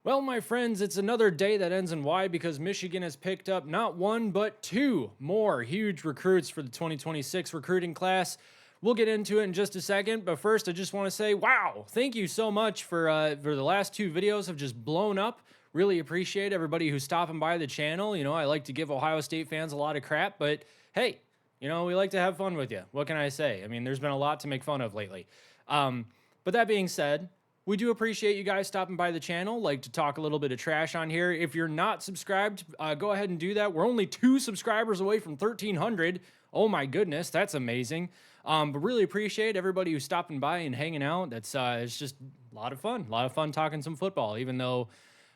Well, my friends, it's another day that ends in Y because Michigan has picked up not one, but two more huge recruits for the 2026 recruiting class. We'll get into it in just a second, but first, I just want to say, wow, thank you so much for the last two videos have just blown up. Really appreciate everybody who's stopping by the channel. You know, I like to give Ohio State fans a lot of crap, but hey, we like to have fun with you. What can I say? I mean, there's been a lot to make fun of lately. But that being said, we do appreciate you guys stopping by the channel. Like to talk a little bit of trash on here. If you're not subscribed, go ahead and do that. We're only 2 subscribers away from 1,300. Oh my goodness, that's amazing. But really appreciate everybody who's stopping by and hanging out. That's it's just a lot of fun. A lot of fun talking some football, even though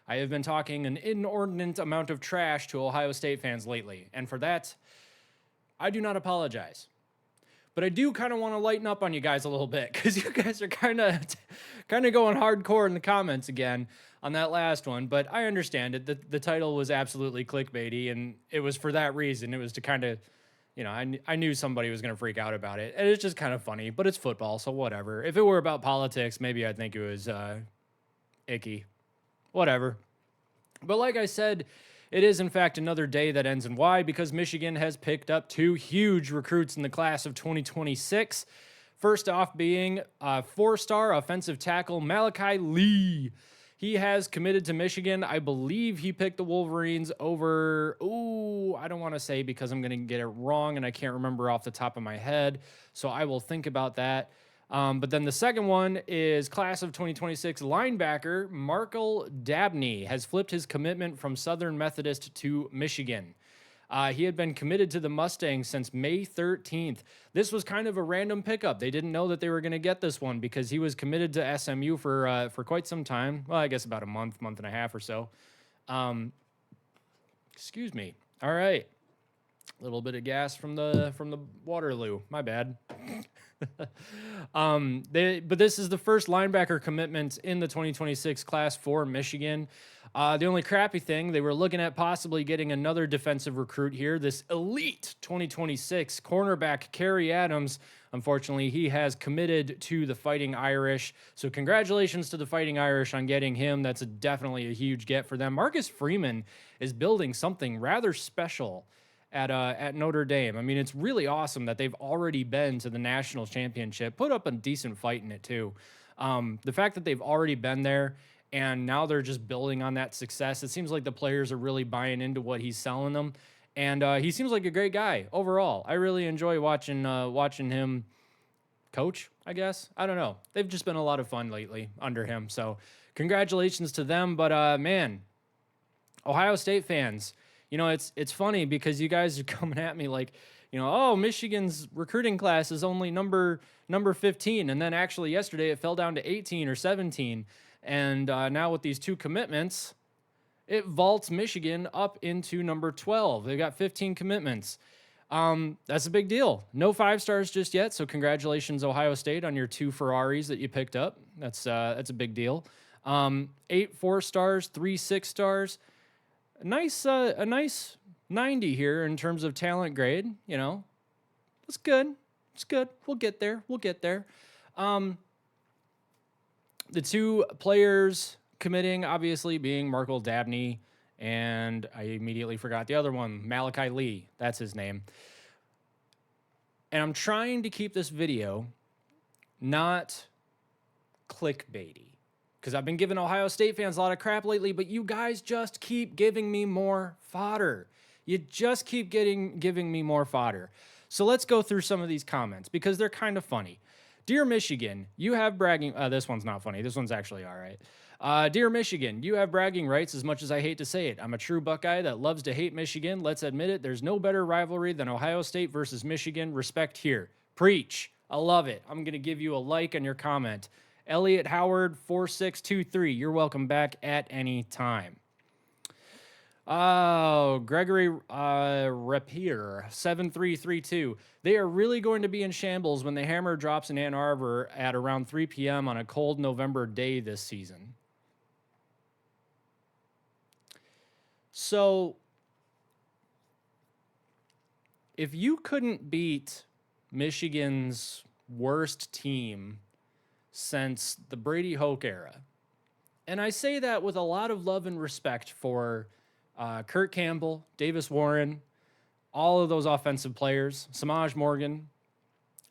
I have been talking an inordinate amount of trash to Ohio State fans lately. And for that, I do not apologize. But I do kind of want to lighten up on you guys a little bit because you guys are kind of going hardcore in the comments again on that last one. But I understand it. The title was absolutely clickbaity, and it was for that reason. It was to kind of, I knew somebody was going to freak out about it, and it's just kind of funny. But it's football, so whatever. If it were about politics, maybe I'd think it was icky. Whatever. But like I said, it is, in fact, another day that ends in Y because Michigan has picked up two huge recruits in the class of 2026. First off being 4-star offensive tackle Malachi Lee. He has committed to Michigan. I believe he picked the Wolverines over, I don't want to say because I'm going to get it wrong and I can't remember off the top of my head. So I will think about that. But then the second one is class of 2026 linebacker Markel Dabney has flipped his commitment from Southern Methodist to Michigan. He had been committed to the Mustangs since May 13th. This was kind of a random pickup. They didn't know that they were going to get this one because he was committed to SMU for quite some time. Well, I guess about a month and a half or so. Excuse me. All right. A little bit of gas from the Waterloo. My bad. But this is the first linebacker commitment in the 2026 class for Michigan. The only crappy thing, they were looking at possibly getting another defensive recruit here, this elite 2026 cornerback Kerry Adams. Unfortunately, he has committed to the Fighting Irish. So congratulations to the Fighting Irish on getting him. That's definitely a huge get for them. Marcus Freeman is building something rather special at Notre Dame. I mean, it's really awesome that they've already been to the national championship, put up a decent fight in it too. The fact that they've already been there and now they're just building on that success, it seems like the players are really buying into what he's selling them. And he seems like a great guy overall. I really enjoy watching him coach, I guess. I don't know. They've just been a lot of fun lately under him. So congratulations to them. But man, Ohio State fans, it's funny because you guys are coming at me like, oh, Michigan's recruiting class is only number 15. And then actually yesterday it fell down to 18 or 17. And now with these two commitments, it vaults Michigan up into number 12. They've got 15 commitments. That's a big deal. No 5-stars just yet. So congratulations, Ohio State, on your 2 Ferraris that you picked up. That's a big deal. 8 4-stars, 3 6-stars. A nice 90 here in terms of talent grade. It's good. It's good. We'll get there. The 2 players committing, obviously, being Markel Dabney, and I immediately forgot the other one, Malachi Lee. That's his name. And I'm trying to keep this video not clickbaity, because I've been giving Ohio State fans a lot of crap lately, but you guys just keep giving me more fodder. You just keep giving me more fodder. So let's go through some of these comments because they're kind of funny. Dear Michigan, you have bragging... this one's not funny. This one's actually all right. Dear Michigan, you have bragging rights as much as I hate to say it. I'm a true Buckeye that loves to hate Michigan. Let's admit it. There's no better rivalry than Ohio State versus Michigan. Respect here. Preach. I love it. I'm going to give you a like on your comment. Elliot Howard 4623. You're welcome back at any time. Oh, Gregory Rapier 7332. They are really going to be in shambles when the hammer drops in Ann Arbor at around 3 p.m. on a cold November day this season. So, if you couldn't beat Michigan's worst team since the Brady Hoke era, And I say that with a lot of love and respect for Kurt Campbell, Davis Warren, all of those offensive players, Samaj Morgan,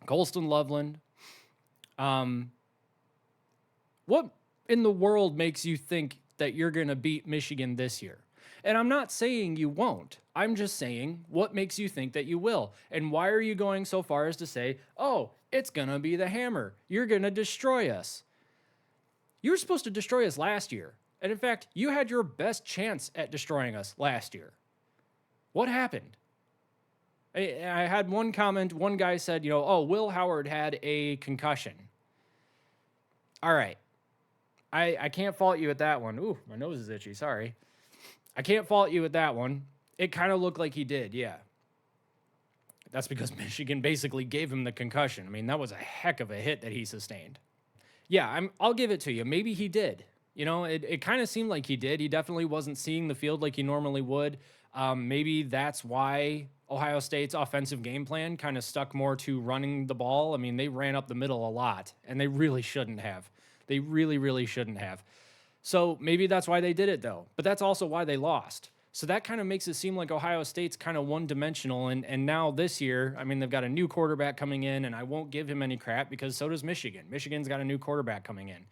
Colston Loveland. What in the world makes you think that you're going to beat Michigan this year? And I'm not saying you won't. I'm just saying what makes you think that you will. And why are you going so far as to say, oh, it's going to be the hammer. You're going to destroy us. You were supposed to destroy us last year. And in fact, you had your best chance at destroying us last year. What happened? I had one comment. One guy said, oh, Will Howard had a concussion. All right. I can't fault you at that one. Ooh, my nose is itchy. Sorry. I can't fault you at that one. It kind of looked like he did, yeah. That's because Michigan basically gave him the concussion. I mean, that was a heck of a hit that he sustained. Yeah, I'll give it to you. Maybe he did. It kind of seemed like he did. He definitely wasn't seeing the field like he normally would. Maybe that's why Ohio State's offensive game plan kind of stuck more to running the ball. I mean, they ran up the middle a lot, and they really shouldn't have. They really, really shouldn't have. So maybe that's why they did it, though. But that's also why they lost. So that kind of makes it seem like Ohio State's kind of one-dimensional. And now this year, I mean, they've got a new quarterback coming in, and I won't give him any crap because so does Michigan. Michigan's got a new quarterback coming in.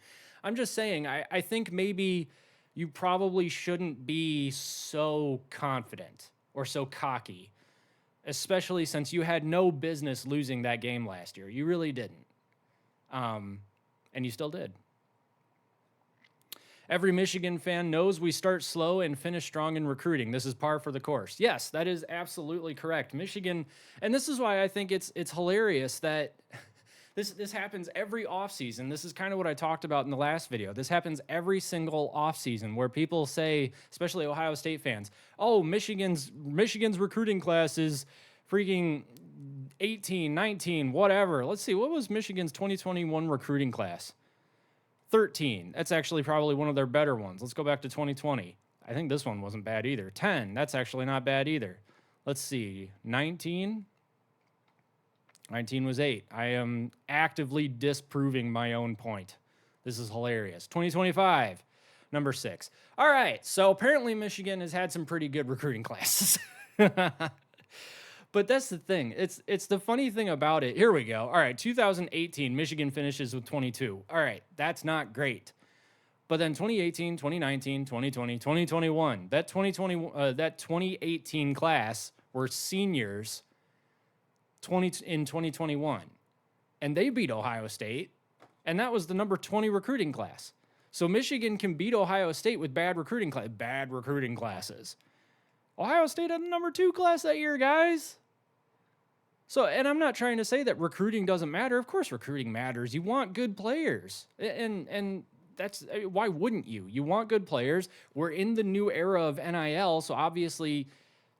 I'm just saying, I think maybe you probably shouldn't be so confident or so cocky, especially since you had no business losing that game last year. You really didn't. And you still did. Every Michigan fan knows we start slow and finish strong in recruiting. This is par for the course. Yes, that is absolutely correct. Michigan, and this is why I think it's hilarious that this happens every offseason. This is kind of what I talked about in the last video. This happens every single offseason where people say, especially Ohio State fans, oh, Michigan's recruiting class is freaking 18, 19, whatever. Let's see, what was Michigan's 2021 recruiting class? 13. That's actually probably one of their better ones. Let's go back to 2020. I think this one wasn't bad either. 10. That's actually not bad either. Let's see. 19. 19 was 8. I am actively disproving my own point. This is hilarious. 2025. Number 6. All right. So apparently Michigan has had some pretty good recruiting classes. But that's the thing. It's the funny thing about it. Here we go. All right, 2018, Michigan finishes with 22. All right, that's not great. But then 2018, 2019, 2020, 2021, that 2018 class were seniors in 2021. And they beat Ohio State, and that was the number 20 recruiting class. So Michigan can beat Ohio State with bad recruiting classes. Ohio State had the number 2 class that year, guys. So, and I'm not trying to say that recruiting doesn't matter. Of course recruiting matters. You want good players. And that's, why wouldn't you? You want good players. We're in the new era of NIL, so obviously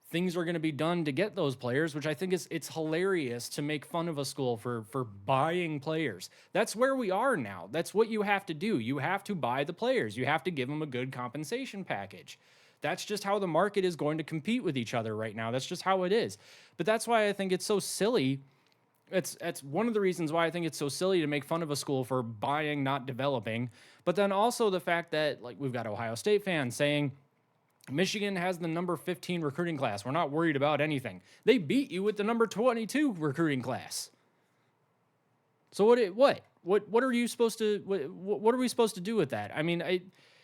things are going to be done to get those players, which I think it's hilarious to make fun of a school for buying players. That's where we are now. That's what you have to do. You have to buy the players. You have to give them a good compensation package. That's just how the market is going to compete with each other right now. That's just how it is. But that's why I think it's so silly. It's one of the reasons why I think it's so silly to make fun of a school for buying, not developing. But then also the fact that, like, we've got Ohio State fans saying Michigan has the number 15 recruiting class. We're not worried about anything. They beat you with the number 22 recruiting class. So what are you supposed to what are we supposed to do with that? I mean,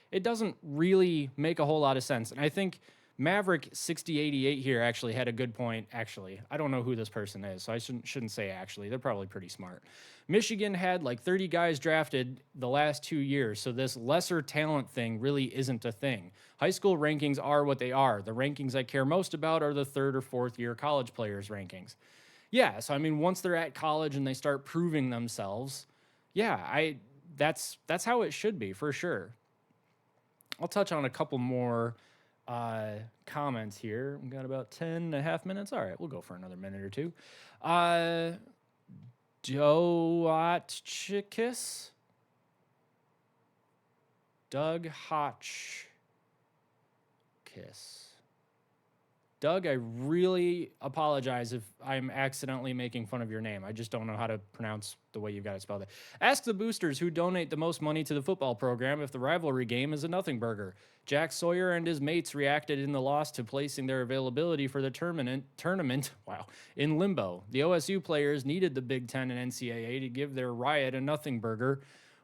it doesn't really make a whole lot of sense. And I think Maverick 6088 here actually had a good point. Actually, I don't know who this person is, so I shouldn't say actually. They're probably pretty smart. Michigan had like 30 guys drafted the last 2 years, so this lesser talent thing really isn't a thing. High school rankings are what they are. The rankings I care most about are the 3rd or 4th year college players rankings. Yeah, so I mean, once they're at college and they start proving themselves, yeah, that's how it should be for sure. I'll touch on a couple more comments here. We've got about 10 and a half minutes. All right, we'll go for another minute or two. Doatchikis? Doug Hotchkiss. Doug, I really apologize if I'm accidentally making fun of your name. I just don't know how to pronounce the way you've got it spelled. Ask the boosters who donate the most money to the football program if the rivalry game is a nothing burger. Jack Sawyer and his mates reacted in the loss to placing their availability for the tournament in limbo. The OSU players needed the Big Ten and NCAA to give their riot a nothing burger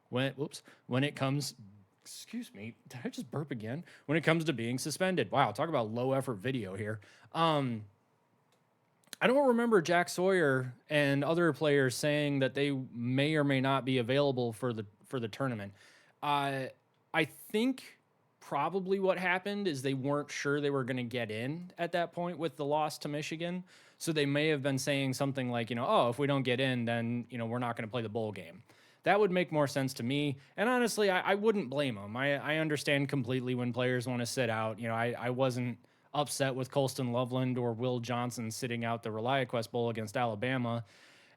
when it comes. Excuse me, did I just burp again? When it comes to being suspended. Wow, talk about low effort video here. I don't remember Jack Sawyer and other players saying that they may or may not be available for the tournament. I think probably what happened is they weren't sure they were going to get in at that point with the loss to Michigan. So they may have been saying something like, oh, if we don't get in, then, we're not going to play the bowl game. That would make more sense to me. And honestly, I wouldn't blame them. I understand completely when players want to sit out. I wasn't upset with Colston Loveland or Will Johnson sitting out the ReliaQuest Bowl against Alabama.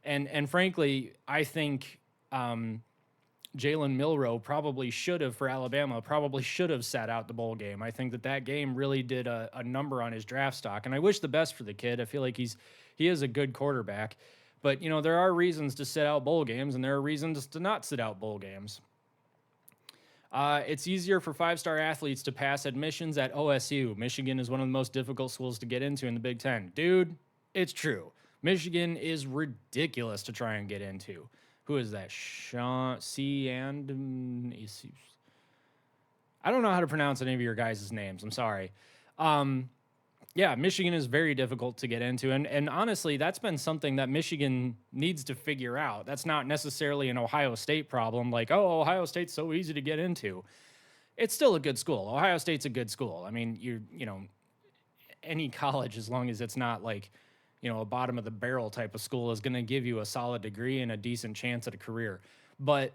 And frankly, I think Jalen Milroe probably should have sat out the bowl game. I think that game really did a number on his draft stock. And I wish the best for the kid. I feel like he is a good quarterback. But, there are reasons to sit out bowl games, and there are reasons to not sit out bowl games. It's easier for five-star athletes to pass admissions at OSU. Michigan is one of the most difficult schools to get into in the Big Ten. Dude, it's true. Michigan is ridiculous to try and get into. Who is that? Sean C. and I don't know how to pronounce any of your guys' names. I'm sorry. Yeah, Michigan is very difficult to get into. And honestly, that's been something that Michigan needs to figure out. That's not necessarily an Ohio State problem, like, oh, Ohio State's so easy to get into. It's still a good school. Ohio State's a good school. I mean, any college, as long as it's not like, a bottom of the barrel type of school, is going to give you a solid degree and a decent chance at a career. But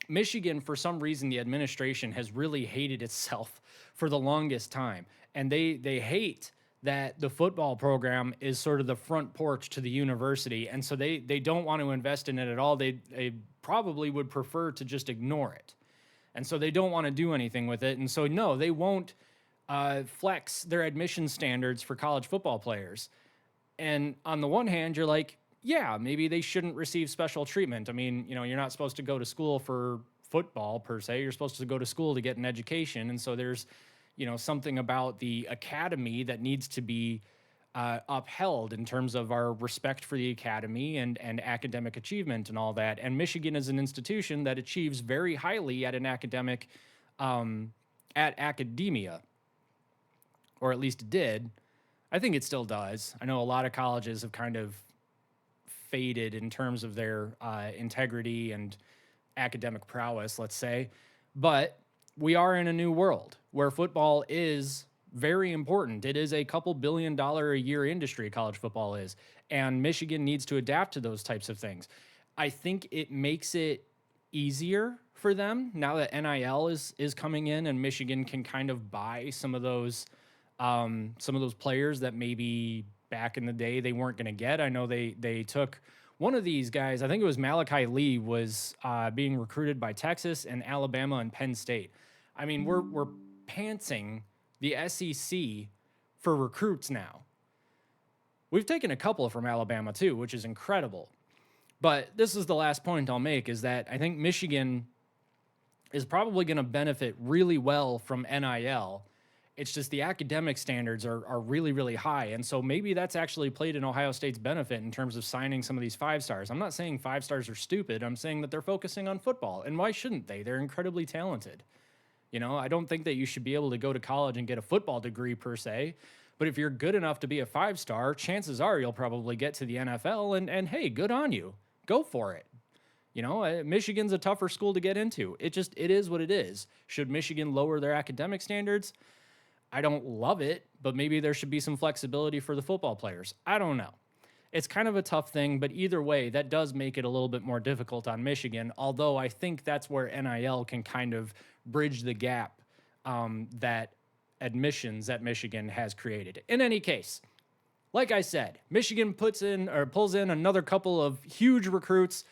Michigan, for some reason, the administration has really hated itself for the longest time. And they hate that the football program is sort of the front porch to the university. And so they don't want to invest in it at all. They probably would prefer to just ignore it. And so they don't want to do anything with it. And so, no, they won't flex their admission standards for college football players. And on the one hand, you're like, yeah, maybe they shouldn't receive special treatment. I mean, you're not supposed to go to school for football per se. You're supposed to go to school to get an education. And so there's, something about the academy that needs to be upheld in terms of our respect for the academy and academic achievement and all that. And Michigan is an institution that achieves very highly at an academic, at academia, or at least did. I think it still does. I know a lot of colleges have kind of faded in terms of their integrity and academic prowess, let's say. But we are in a new world where football is very important. It is a couple $2 billion a year industry, college football is, and Michigan needs to adapt to those types of things. I think it makes it easier for them now that NIL is coming in, and Michigan can kind of buy some of those players that maybe back in the day they weren't going to get. I know they took one of these guys, I think it was Malachi Lee, was being recruited by Texas and Alabama and Penn State. I mean, we're pantsing the SEC for recruits now. We've taken a couple from Alabama too, which is incredible. But this is the last point I'll make, is that I think Michigan is probably going to benefit really well from NIL. It's just the academic standards are really, really high. And so maybe that's actually played in Ohio State's benefit in terms of signing some of these 5-stars. I'm not saying 5-stars are stupid. I'm saying that they're focusing on football. And why shouldn't they? They're incredibly talented. I don't think that you should be able to go to college and get a football degree per se. But if you're good enough to be a 5-star, chances are you'll probably get to the NFL. And hey, good on you. Go for it. Michigan's a tougher school to get into. It is what it is. Should Michigan lower their academic standards? I don't love it, but maybe there should be some flexibility for the football players. I don't know. It's kind of a tough thing, but either way, that does make it a little bit more difficult on Michigan, although I think that's where NIL can kind of bridge the gap that admissions at Michigan has created. In any case, like I said, Michigan pulls in another couple of huge recruits,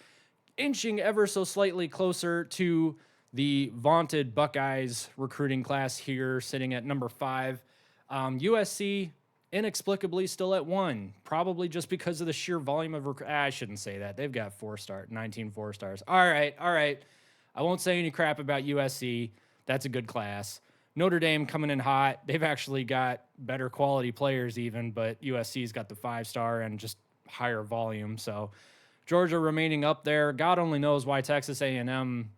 inching ever so slightly closer to the vaunted Buckeyes recruiting class here, sitting at number 5. USC, inexplicably still at 1, probably just because of the sheer volume of I shouldn't say that. They've got 19 4-stars. All right. I won't say any crap about USC. That's a good class. Notre Dame coming in hot. They've actually got better quality players even, but USC's got the 5-star and just higher volume. So Georgia remaining up there. God only knows why Texas A&M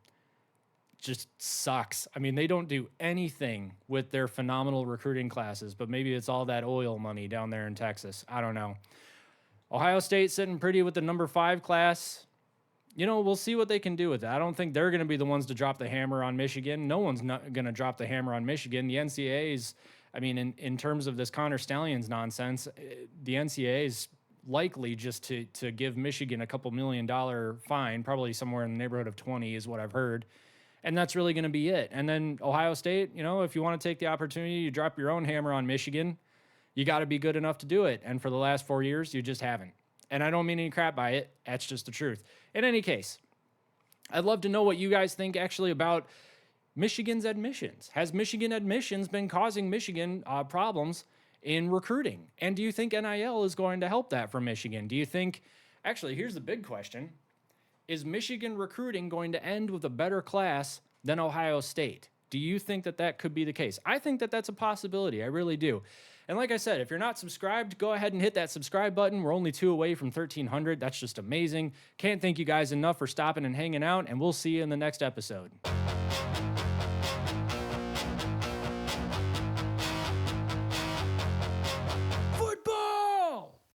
just sucks. I mean, they don't do anything with their phenomenal recruiting classes, but maybe it's all that oil money down there in Texas. I don't know. Ohio State sitting pretty with the number 5 class. You know, we'll see what they can do with it. I don't think they're going to be the ones to drop the hammer on Michigan. No one's not going to drop the hammer on Michigan. The NCAA's, I mean, in terms of this Connor Stallions nonsense, the NCAA is likely just to give Michigan a couple $1 million fine, probably somewhere in the neighborhood of 20 is what I've heard. And that's really going to be it. And then Ohio State, you know, if you want to take the opportunity, you drop your own hammer on Michigan, you got to be good enough to do it. And for the last 4 years, you just haven't. And I don't mean any crap by it. That's just the truth. In any case, I'd love to know what you guys think actually about Michigan's admissions. Has Michigan admissions been causing Michigan problems in recruiting? And do you think NIL is going to help that for Michigan? Do you think, actually, here's the big question. Is Michigan recruiting going to end with a better class than Ohio State? Do you think that that could be the case? I think that that's a possibility. I really do. And like I said, if you're not subscribed, go ahead and hit that subscribe button. We're only 2 away from 1,300. That's just amazing. Can't thank you guys enough for stopping and hanging out, and we'll see you in the next episode.